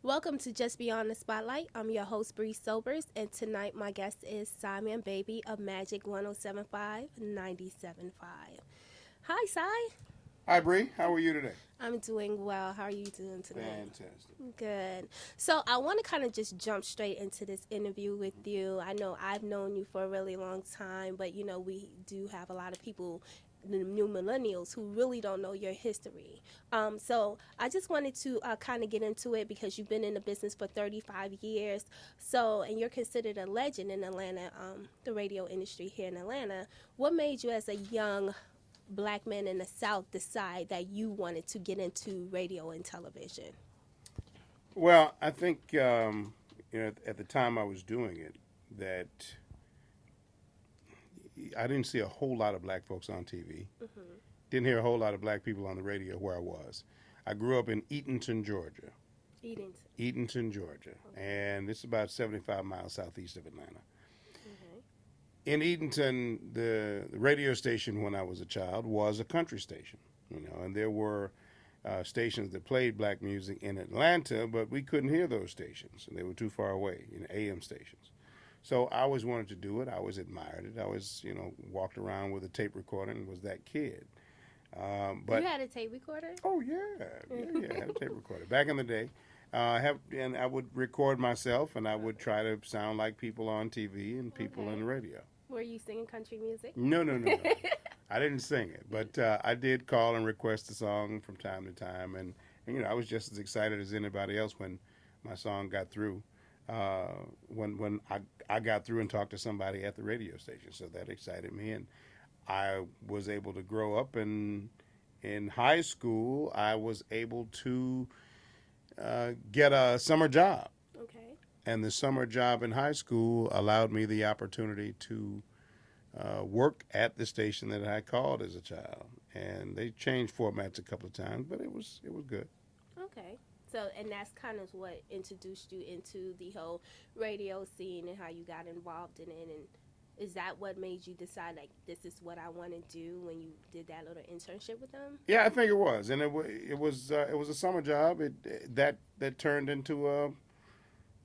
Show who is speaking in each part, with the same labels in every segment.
Speaker 1: Welcome to Just Beyond the Spotlight. I'm your host, Bree Sobers, and tonight my guest is Simon Baby of Magic 1075 97.5. Hi, Si.
Speaker 2: Hi, Bree. How are you today?
Speaker 1: I'm doing well. How are you doing tonight?
Speaker 2: Fantastic.
Speaker 1: Good. So, I want to kind of just jump straight into this interview with you. I know I've known you for a really long time, but we do have a lot of people, the new millennials, who really don't know your history. So, I just wanted to kind of get into it because you've been in the business for 35 years. So, and you're considered a legend in Atlanta, the radio industry here in Atlanta. What made you, as a young black man in the South, decide that you wanted to get into radio and television?
Speaker 2: Well, I think at the time I was doing it, that I didn't see a whole lot of black folks on TV.
Speaker 1: Mm-hmm.
Speaker 2: Didn't hear a whole lot of black people on the radio where I was. I grew up in Eatonton, Georgia.
Speaker 1: Eating.
Speaker 2: Eatonton, Georgia,
Speaker 1: Okay.
Speaker 2: and it's about 75 miles southeast of Atlanta.
Speaker 1: Okay.
Speaker 2: In Eatonton, the radio station when I was a child was a country station, and there were stations that played black music in Atlanta, but we couldn't hear those stations, and they were too far away, AM stations. So I always wanted to do it. I always admired it. I always, walked around with a tape recorder and was that kid.
Speaker 1: You
Speaker 2: But
Speaker 1: had a tape recorder?
Speaker 2: oh yeah, I had a tape recorder back in the day. And I would record myself, and I would try to sound like people on TV and people on
Speaker 1: Okay.
Speaker 2: the radio.
Speaker 1: Were you singing country music?
Speaker 2: No, no, no, no. I didn't sing it, but I did call and request a song from time to time, and I was just as excited as anybody else when my song got through. When I got through and talked to somebody at the radio station, so that excited me, and I was able to grow up. And in high school, I was able to get a summer job,
Speaker 1: Okay.
Speaker 2: and the summer job in high school allowed me the opportunity to work at the station that I called as a child, and they changed formats a couple of times, but it was good.
Speaker 1: Okay. So, and that's kind of what introduced you into the whole radio scene and how you got involved in it. And is that what made you decide, like, this is what I want to do when you did that little internship with them?
Speaker 2: Yeah, I think it was, and it was a summer job. That turned into a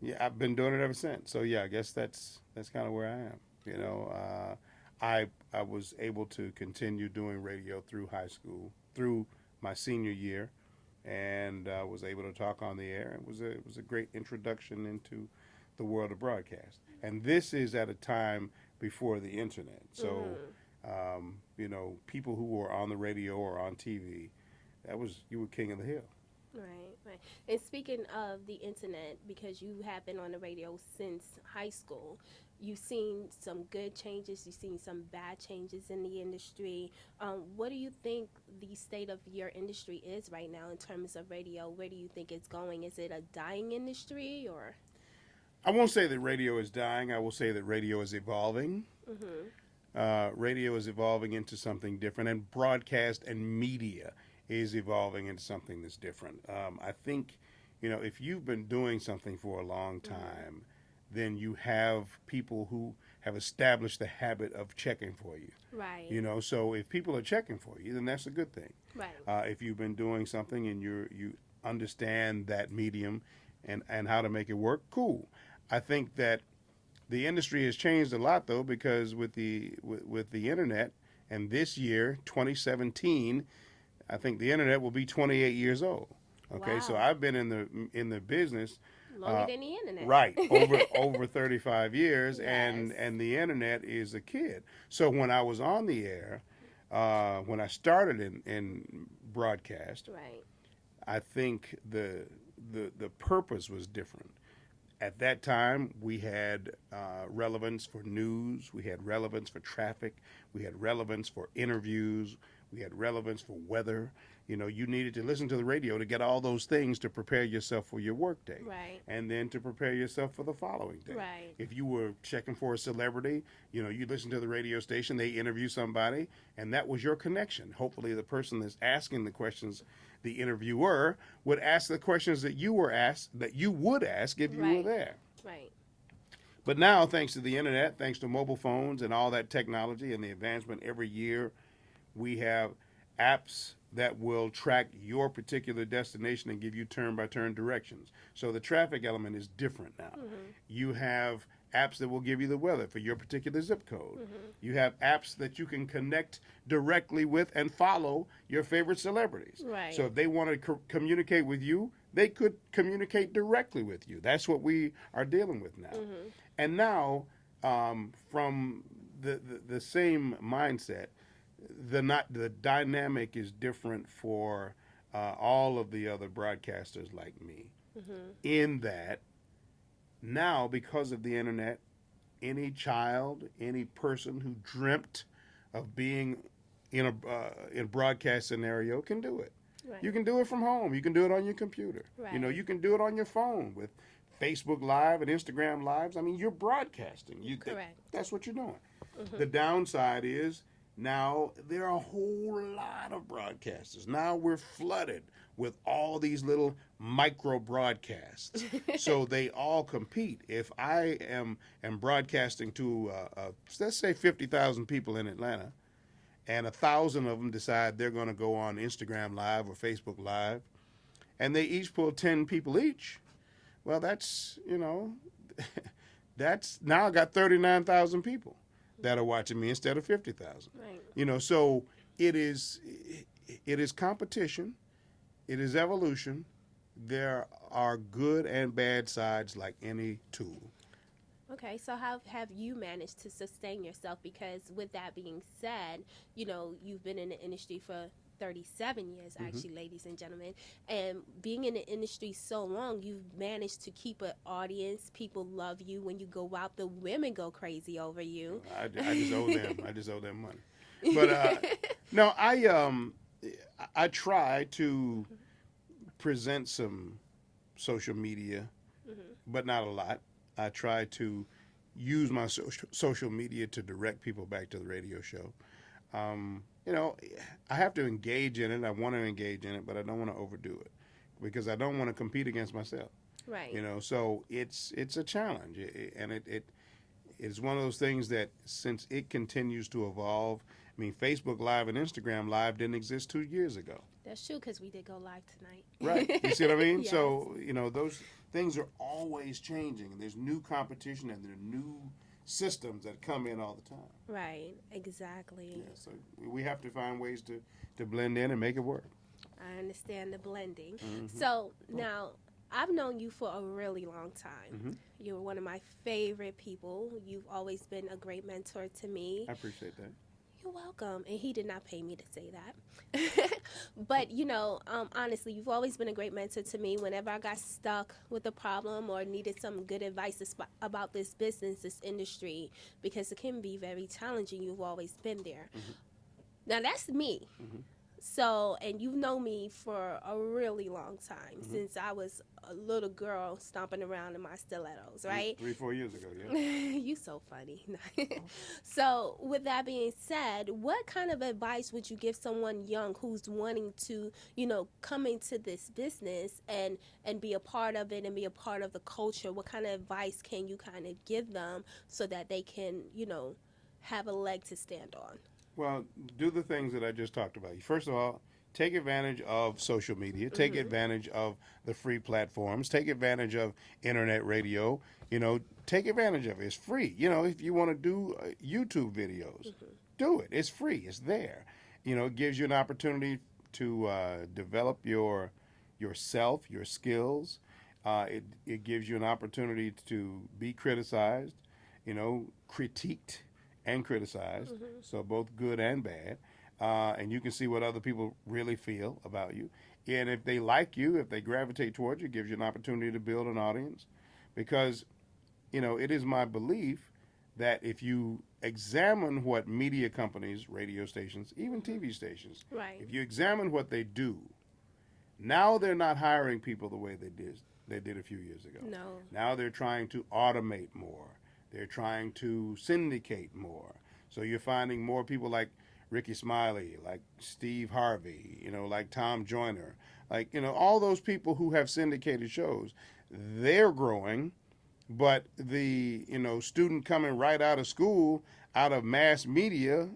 Speaker 2: yeah. I've been doing it ever since. So yeah, I guess that's kind of where I am. I was able to continue doing radio through high school, through my senior year, and was able to talk on the air. It was a great introduction into the world of broadcast. And this is at a time before the internet. So,
Speaker 1: Mm-hmm.
Speaker 2: people who were on the radio or on TV, you were king of the hill.
Speaker 1: Right, right. And speaking of the internet, because you have been on the radio since high school, you've seen some good changes, you've seen some bad changes in the industry. What do you think the state of your industry is right now in terms of radio? Where do you think it's going? Is it a dying industry or?
Speaker 2: I won't say that radio is dying. I will say that radio is evolving.
Speaker 1: Mm-hmm.
Speaker 2: Radio is evolving into something different, and broadcast and media is evolving into something that's different. I think, if you've been doing something for a long
Speaker 1: Mm-hmm.
Speaker 2: time, then you have people who have established the habit of checking for you.
Speaker 1: Right,
Speaker 2: So if people are checking for you, then that's a good thing.
Speaker 1: right.
Speaker 2: If you've been doing something and you understand that medium and how to make it work, cool. I think that the industry has changed a lot though, because with the internet, and this year 2017, I think the internet will be 28 years old. Okay, so
Speaker 1: Wow.
Speaker 2: I've been in the business
Speaker 1: Longer
Speaker 2: uh,
Speaker 1: than the internet.
Speaker 2: right over 35 years,
Speaker 1: Yes.
Speaker 2: and the internet is a kid. So when I was on the air, when I started in broadcast,
Speaker 1: Right.
Speaker 2: I think the purpose was different. At that time, we had relevance for news, we had relevance for traffic, we had relevance for interviews, we had relevance for weather. You needed to listen to the radio to get all those things to prepare yourself for your workday,
Speaker 1: Right.
Speaker 2: and then to prepare yourself for the following day.
Speaker 1: Right.
Speaker 2: If you were checking for a celebrity, you listen to the radio station, they interview somebody, and that was your connection. Hopefully, the person that's asking the questions, the interviewer, would ask the questions that you would ask if you were
Speaker 1: Right.
Speaker 2: there.
Speaker 1: Right.
Speaker 2: But now, thanks to the internet, thanks to mobile phones and all that technology and the advancement every year, we have apps that will track your particular destination and give you turn-by-turn directions. So the traffic element is different now.
Speaker 1: Mm-hmm.
Speaker 2: You have apps that will give you the weather for your particular zip code.
Speaker 1: Mm-hmm.
Speaker 2: You have apps that you can connect directly with and follow your favorite celebrities.
Speaker 1: Right.
Speaker 2: So if they want to communicate with you, they could communicate directly with you. That's what we are dealing with now.
Speaker 1: Mm-hmm.
Speaker 2: And now, from the same mindset, the dynamic is different for all of the other broadcasters like me.
Speaker 1: Mm-hmm.
Speaker 2: In that now, because of the internet, any child, any person who dreamt of being in a broadcast scenario can do it.
Speaker 1: Right.
Speaker 2: You can do it from home. You can do it on your computer.
Speaker 1: Right.
Speaker 2: You know, you can do it on your phone with Facebook Live and Instagram Lives. I mean, you're broadcasting.
Speaker 1: Correct.
Speaker 2: That's what you're doing.
Speaker 1: Mm-hmm.
Speaker 2: The downside is now there are a whole lot of broadcasters. Now we're flooded with all these little micro broadcasts. So they all compete. If I am broadcasting to, let's say, 50,000 people in Atlanta, and 1,000 of them decide they're going to go on Instagram Live or Facebook Live, and they each pull 10 people each, well, that's, that's now I got 39,000 people that are watching me instead of 50,000.
Speaker 1: Right.
Speaker 2: So it is competition, it is evolution. There are good and bad sides like any tool.
Speaker 1: Okay, so how have you managed to sustain yourself? Because with that being said, you've been in the industry for 37 years, actually, ladies and gentlemen. And being in the industry so long, you've managed to keep an audience. People love you. When you go out, the women go crazy over you.
Speaker 2: I just owe them. I just owe them money. But no, I try to present some social media, but not a lot. I try to use my social media to direct people back to the radio show. I have to engage in it. I want to engage in it, but I don't want to overdo it because I don't want to compete against myself.
Speaker 1: Right.
Speaker 2: So it's a challenge, and it is one of those things that since it continues to evolve. I mean, Facebook Live and Instagram Live didn't exist 2 years ago.
Speaker 1: That's true, because we did go live tonight.
Speaker 2: Right. You see what I mean?
Speaker 1: Yes.
Speaker 2: So, those things are always changing. There's new competition and there are new systems that come in all the time.
Speaker 1: Right. Exactly.
Speaker 2: Yeah, so we have to find ways to blend in and make it work.
Speaker 1: I understand the blending.
Speaker 2: Mm-hmm.
Speaker 1: So now, I've known you for a really long time.
Speaker 2: Mm-hmm.
Speaker 1: You're one of my favorite people. You've always been a great mentor to me.
Speaker 2: I appreciate that.
Speaker 1: You're welcome. And he did not pay me to say that. But, honestly, you've always been a great mentor to me. Whenever I got stuck with a problem or needed some good advice about this business, this industry, because it can be very challenging, you've always been there.
Speaker 2: Mm-hmm.
Speaker 1: Now, that's me.
Speaker 2: Mm-hmm.
Speaker 1: So, and you've known me for a really long time, since I was a little girl stomping around in my stilettos, right?
Speaker 2: 3-4 years ago, yeah.
Speaker 1: You so funny. So, with that being said, what kind of advice would you give someone young who's wanting to, come into this business and be a part of it and be a part of the culture? What kind of advice can you kind of give them so that they can, have a leg to stand on?
Speaker 2: Well, do the things that I just talked about. First of all, take advantage of social media. Take advantage of the free platforms. Take advantage of internet radio. Take advantage of it. It's free. If you want to do YouTube videos, do it. It's free. It's there. It gives you an opportunity to develop yourself, your skills. It gives you an opportunity to be criticized, critiqued and criticized, so both good and bad. And you can see what other people really feel about you. And if they like you, if they gravitate towards you, it gives you an opportunity to build an audience. Because, it is my belief that if you examine what media companies, radio stations, even TV stations,
Speaker 1: Right.
Speaker 2: if you examine what they do, now they're not hiring people the way they did a few years ago.
Speaker 1: No.
Speaker 2: Now they're trying to automate more. They're trying to syndicate more. So you're finding more people like Ricky Smiley, like Steve Harvey, like Tom Joyner, all those people who have syndicated shows. They're growing, but the, student coming right out of school, out of mass media,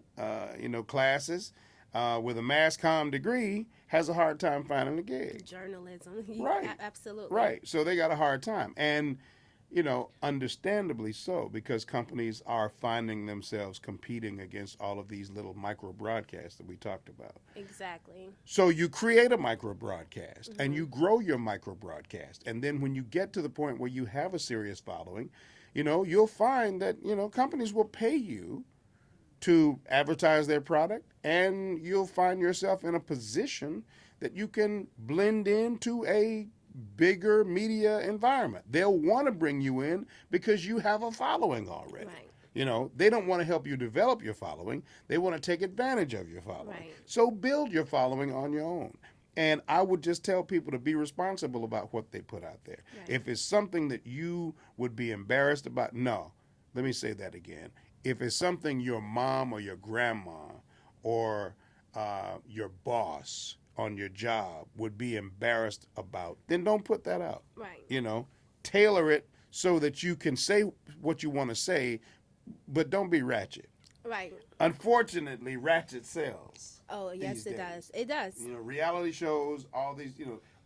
Speaker 2: classes, with a mass comm degree has a hard time finding a gig.
Speaker 1: Journalism.
Speaker 2: Right.
Speaker 1: Absolutely.
Speaker 2: Right. So they got a hard time. And, understandably so, because companies are finding themselves competing against all of these little micro broadcasts that we talked about.
Speaker 1: Exactly.
Speaker 2: So you create a micro broadcast and you grow your micro broadcast. And then when you get to the point where you have a serious following, you'll find that, companies will pay you to advertise their product, and you'll find yourself in a position that you can blend into a bigger media environment. They'll want to bring you in because you have a following already.
Speaker 1: Right.
Speaker 2: They don't want to help you develop your following. They want to take advantage of your following.
Speaker 1: Right.
Speaker 2: So build your following on your own. And I would just tell people to be responsible about what they put out there.
Speaker 1: Right.
Speaker 2: If it's something that you would be embarrassed about, no. Let me say that again. If it's something your mom or your grandma or your boss on your job would be embarrassed about, then don't put that out.
Speaker 1: Right.
Speaker 2: Tailor it so that you can say what you want to say, but don't be ratchet.
Speaker 1: Right.
Speaker 2: Unfortunately, ratchet sells.
Speaker 1: Oh, yes, it
Speaker 2: days.
Speaker 1: does. It does.
Speaker 2: Reality shows, all these,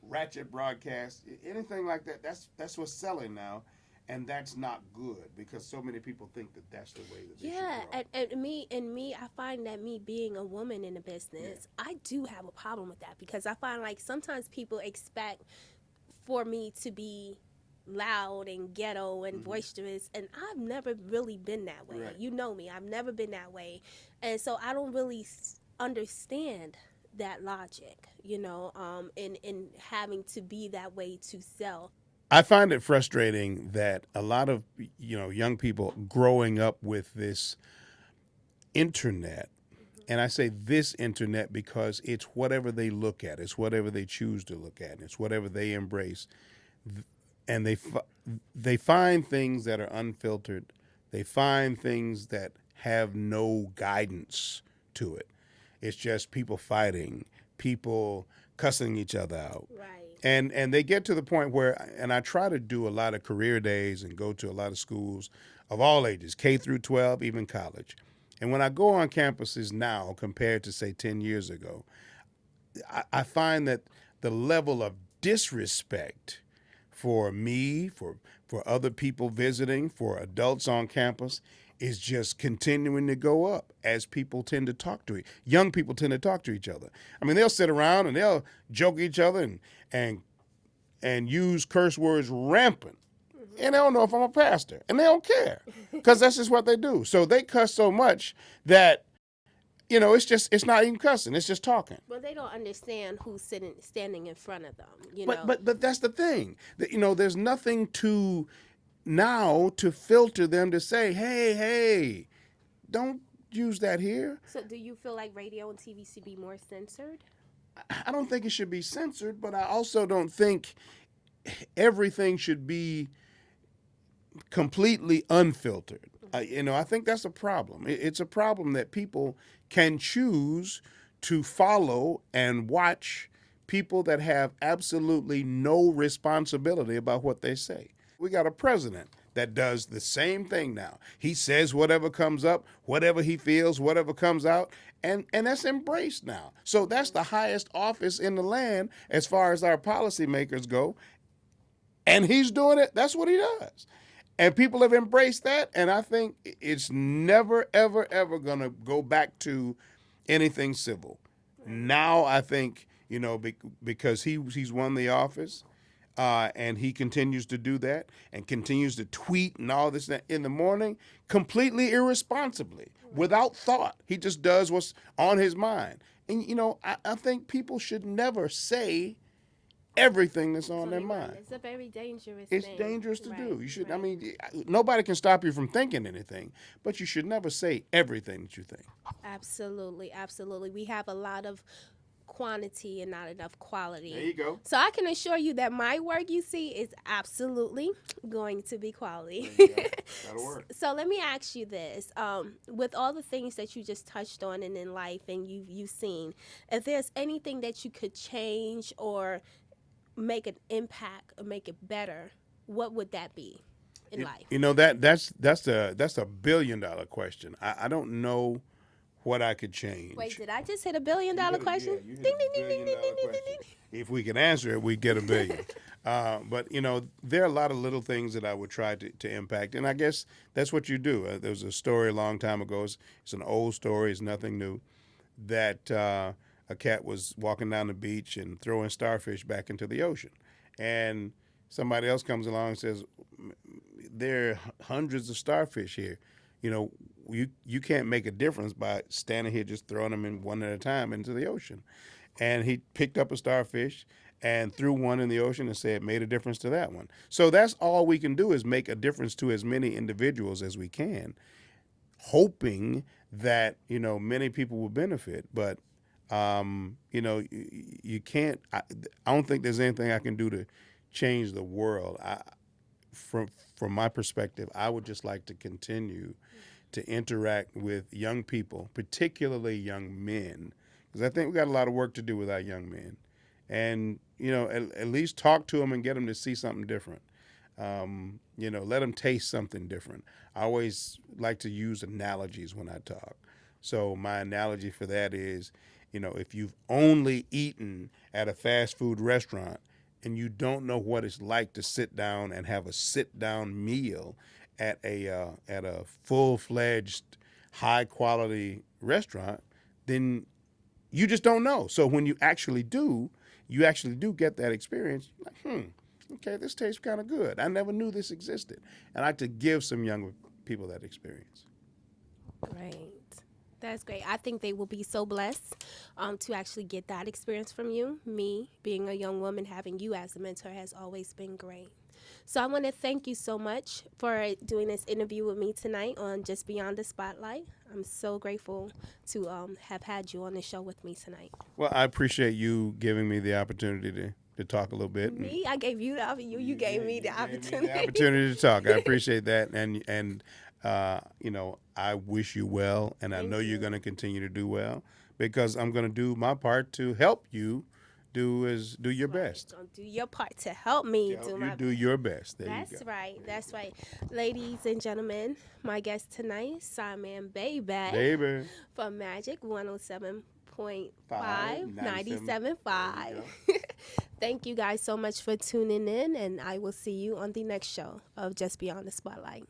Speaker 2: ratchet broadcasts, anything like that, that's what's selling now. And that's not good because so many people think that that's the way that they
Speaker 1: Yeah,
Speaker 2: should grow.
Speaker 1: and me, I find that me being a woman in the business, I do have a problem with that because I find like sometimes people expect for me to be loud and ghetto and boisterous, and I've never really been that way.
Speaker 2: Right.
Speaker 1: You know me, I've never been that way, and so I don't really understand that logic, in having to be that way to sell.
Speaker 2: I find it frustrating that a lot of young people growing up with this internet, and I say this internet because it's whatever they look at, it's whatever they choose to look at, it's whatever they embrace, and they find things that are unfiltered, they find things that have no guidance to it. It's just people fighting, people cussing each other out.
Speaker 1: Right.
Speaker 2: And they get to the point where, and I try to do a lot of career days and go to a lot of schools of all ages, K through 12, even college. And when I go on campuses now compared to, say, 10 years ago, I find that the level of disrespect for me, for other people visiting, for adults on campus, is just continuing to go up as people tend to talk to young people tend to talk to each other. I mean, they'll sit around and they'll joke each other and use curse words rampant. And they don't know if I'm a pastor, and they don't care because that's just what they do. So they cuss so much that it's not even cussing; it's just talking.
Speaker 1: Well, they don't understand who's standing in front of them.
Speaker 2: But that's the thing. There's nothing to now to filter them to say, hey, don't use that here.
Speaker 1: So, do you feel like radio and TV should be more censored?
Speaker 2: I don't think it should be censored, but I also don't think everything should be completely unfiltered. I think that's a problem. It's a problem that people can choose to follow and watch people that have absolutely no responsibility about what they say. We got a president that does the same thing now. He says whatever comes up, whatever he feels, whatever comes out, and that's embraced now. So that's the highest office in the land as far as our policymakers go. And he's doing it. That's what he does. And people have embraced that, and I think it's never, ever, ever going to go back to anything civil. Now I think, because he's won the office, and he continues to do that and continues to tweet and all this in the morning completely irresponsibly, without thought. He just does what's on his mind. And, I think people should never say everything that's on their mind.
Speaker 1: It's a very dangerous
Speaker 2: It's
Speaker 1: thing.
Speaker 2: dangerous to do. You should. I
Speaker 1: Right.
Speaker 2: mean, nobody can stop you from thinking anything, but you should never say everything that you think.
Speaker 1: Absolutely, absolutely. We have a lot of quantity and not enough quality.
Speaker 2: There you go.
Speaker 1: So I can assure you that my work you see is absolutely going to be quality.
Speaker 2: There you go. That'll work.
Speaker 1: So let me ask you this: with all the things that you just touched on and in life, and you've seen, if there's anything that you could change or make an impact or make it better, what would that be in life?
Speaker 2: That's a $1 billion question. I don't know what I could change.
Speaker 1: Wait, did I just hit $1 billion question?
Speaker 2: Yeah, you hit
Speaker 1: Ding,
Speaker 2: a
Speaker 1: ding, ding, ding, ding,
Speaker 2: billion-dollar
Speaker 1: ding, ding,
Speaker 2: question.
Speaker 1: ding, ding.
Speaker 2: If we can answer it, we'd get $1 billion. But you know, there are a lot of little things that I would try to impact, and I guess that's what you do. There was a story a long time ago. It's an old story. It's nothing new. That a cat was walking down the beach and throwing starfish back into the ocean, and somebody else comes along and says, "There are hundreds of starfish here. You know, you can't make a difference by standing here just throwing them in one at a time into the ocean." And he picked up a starfish and threw one in the ocean and said, made a difference to that one. So that's all we can do, is make a difference to as many individuals as we can, hoping that, you know, many people will benefit. But, you know, you can't, I don't think there's anything I can do to change the world. From my perspective, I would just like to continue to interact with young people, particularly young men, because I think we got a lot of work to do with our young men, and you know, at least talk to them and get them to see something different. You know, let them taste something different. I always like to use analogies when I talk. So my analogy for that is, you know, if you've only eaten at a fast food restaurant and you don't know what it's like to sit down and have a sit down meal at a full-fledged, high-quality restaurant, then you just don't know. So when you actually do get that experience. You're like, okay, this tastes kind of good. I never knew this existed. And I like to give some younger people that experience.
Speaker 1: Great. That's great. I think they will be so blessed to actually get that experience from you. Me, being a young woman, having you as a mentor has always been great. So I want to thank you so much for doing this interview with me tonight on Just Beyond the Spotlight. I'm so grateful to have had you on the show with me tonight.
Speaker 2: Well, I appreciate you giving me the opportunity to talk a little bit.
Speaker 1: Me? I gave you the opportunity. You gave me the opportunity.
Speaker 2: The opportunity to talk. I appreciate that. And you know, I wish you well, and I know you're going to continue to do well, because I'm going to do my part to help you do your best.
Speaker 1: Do your part to help me
Speaker 2: Do your best. There
Speaker 1: That's
Speaker 2: you go.
Speaker 1: right. That's right. Ladies and gentlemen, my guest tonight, Simon Baby
Speaker 2: Baby.
Speaker 1: from Magic 107.5,
Speaker 2: 97.5.
Speaker 1: 97.5. Thank you guys so much for tuning in, and I will see you on the next show of Just Beyond the Spotlight.